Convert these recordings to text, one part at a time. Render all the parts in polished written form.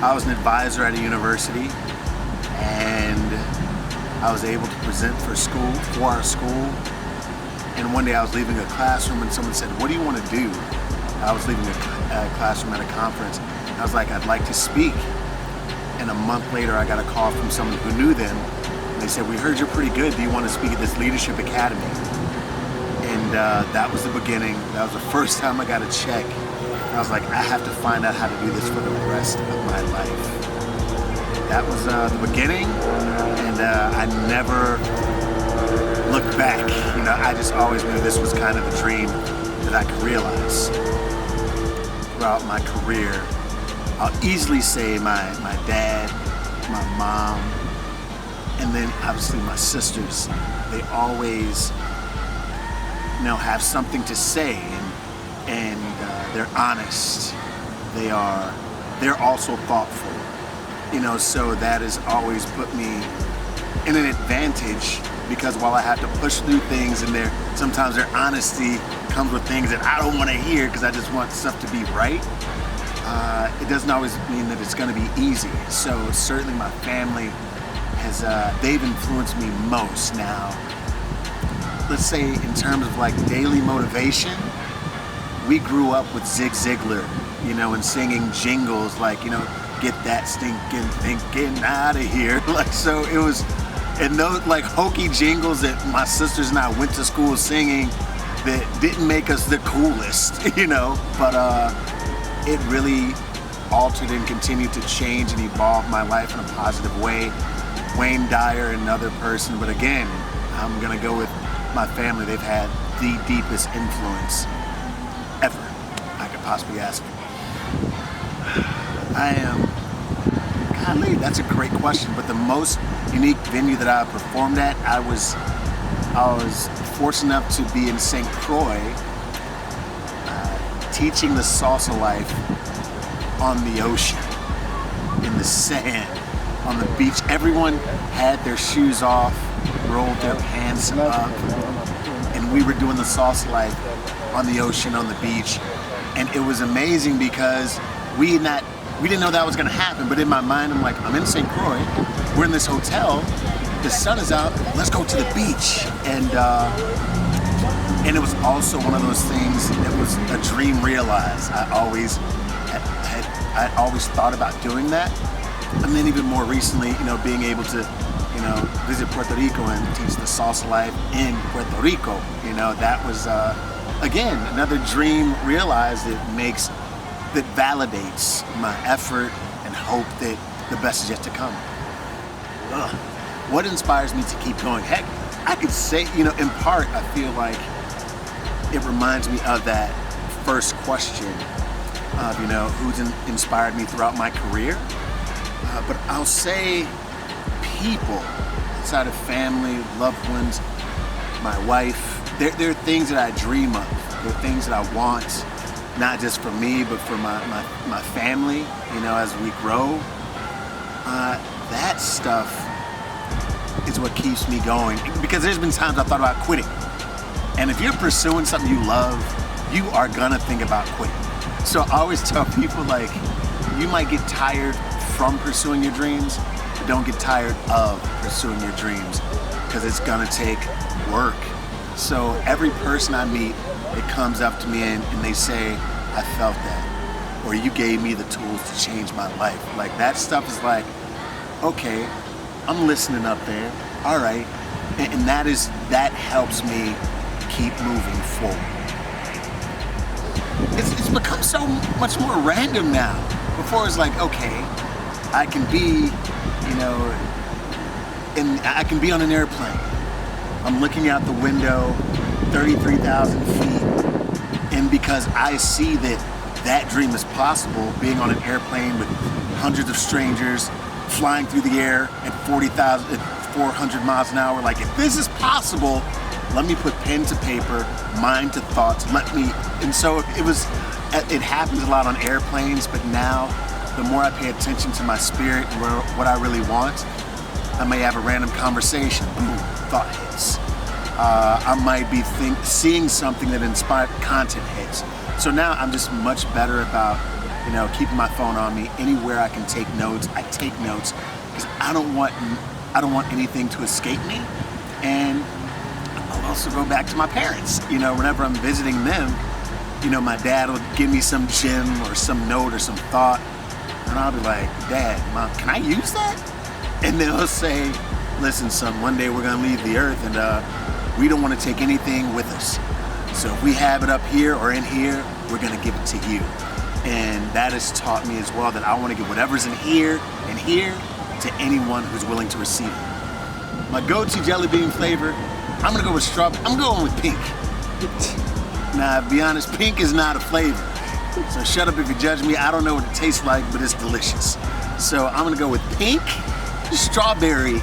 I was an advisor at a university, and I was able to present for our school. And one day I was leaving a classroom and someone said, "What do you want to do?" I was leaving a classroom at a conference. I was like, "I'd like to speak." And a month later I got a call from someone who knew them. And they said, "We heard you're pretty good. Do you want to speak at this leadership academy?" And that was the beginning. That was the first time I got a check. I was like, I have to find out how to do this for the rest of my life. That was the beginning, and I never looked back. You know, I just always knew this was kind of the dream that I could realize. Throughout my career, I'll easily say my dad, my mom, and then obviously my sisters, they always, you know, have something to say, and they're honest. They're also thoughtful, you know, so that has always put me in an advantage, because while I have to push through things, and sometimes their honesty comes with things that I don't want to hear because I just want stuff to be right, it doesn't always mean that it's going to be easy. So certainly my family they've influenced me most. Now, let's say in terms of like daily motivation, we grew up with Zig Ziglar, you know, and singing jingles like, you know, "Get that stinking thinking out of here." Like, so it was, and those like hokey jingles that my sisters and I went to school singing that didn't make us the coolest, you know, but it really altered and continued to change and evolve my life in a positive way. Wayne Dyer, another person, but again, I'm gonna go with my family. They've had the deepest influence ever I could possibly ask. Golly, that's a great question, but the most unique venue that I performed at, I was fortunate enough to be in St. Croix, teaching the salsa life on the ocean, in the sand, on the beach. Everyone had their shoes off, rolled their pants up, and we were doing the salsa life on the ocean, on the beach. And it was amazing because we didn't know that was gonna happen, but in my mind, I'm like, I'm in St. Croix, we're in this hotel, the sun is out, let's go to the beach. And it was also one of those things that was a dream realized. I always thought about doing that. And then even more recently, you know, being able to, you know, visit Puerto Rico and teach the salsa life in Puerto Rico, you know, that was, again, another dream realized that validates my effort and hope that the best is yet to come. What inspires me to keep going? Heck, I could say, you know, in part, I feel like it reminds me of that first question of, you know, who's inspired me throughout my career. But I'll say people outside of family, loved ones, my wife. There are things that I dream of. There are things that I want, not just for me, but for my family, you know, as we grow. That stuff is what keeps me going, because there's been times I thought about quitting. And if you're pursuing something you love, you are gonna think about quitting. So I always tell people, like, you might get tired from pursuing your dreams, but don't get tired of pursuing your dreams, because it's gonna take work. So every person I meet that comes up to me and they say, "I felt that," or "You gave me the tools to change my life," like that stuff is like, okay, I'm listening up there, all right, and that helps me keep moving forward. It's become so much more random now. Before it's like, okay, I can be, you know, and I can be on an airplane. I'm looking out the window, 33,000 feet, and because I see that dream is possible, being on an airplane with hundreds of strangers, flying through the air at 400 miles an hour, like, if this is possible, let me put pen to paper, mind to thoughts, and so it happens a lot on airplanes, but now, the more I pay attention to my spirit and what I really want, I may have a random conversation, boom, thought hits. I might be seeing something that inspired, content hits. So now I'm just much better about You know, keeping my phone on me. Anywhere I can take notes, I take notes, because I don't want anything to escape me. And I'll also go back to my parents. You know, whenever I'm visiting them, you know, my dad will give me some gem or some note or some thought, and I'll be like, Dad, Mom, can I use that? And they'll say, listen, son, one day we're gonna leave the earth, and we don't want to take anything with us. So if we have it up here or in here, we're gonna give it to you. And that has taught me as well that I want to give whatever's in here and here to anyone who's willing to receive it. My go-to jelly bean flavor, I'm gonna go with strawberry. I'm going with pink. Now, to be honest, pink is not a flavor. So shut up if you judge me. I don't know what it tastes like, but it's delicious. So I'm gonna go with pink, strawberry,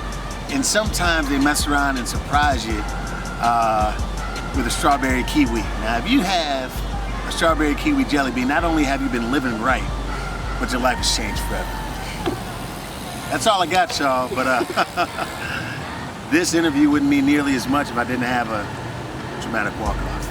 and sometimes they mess around and surprise you with a strawberry kiwi. Now, if you have a strawberry kiwi jelly bean, not only have you been living right, but your life has changed forever. That's all I got, y'all, but this interview wouldn't mean nearly as much if I didn't have a dramatic walk-off.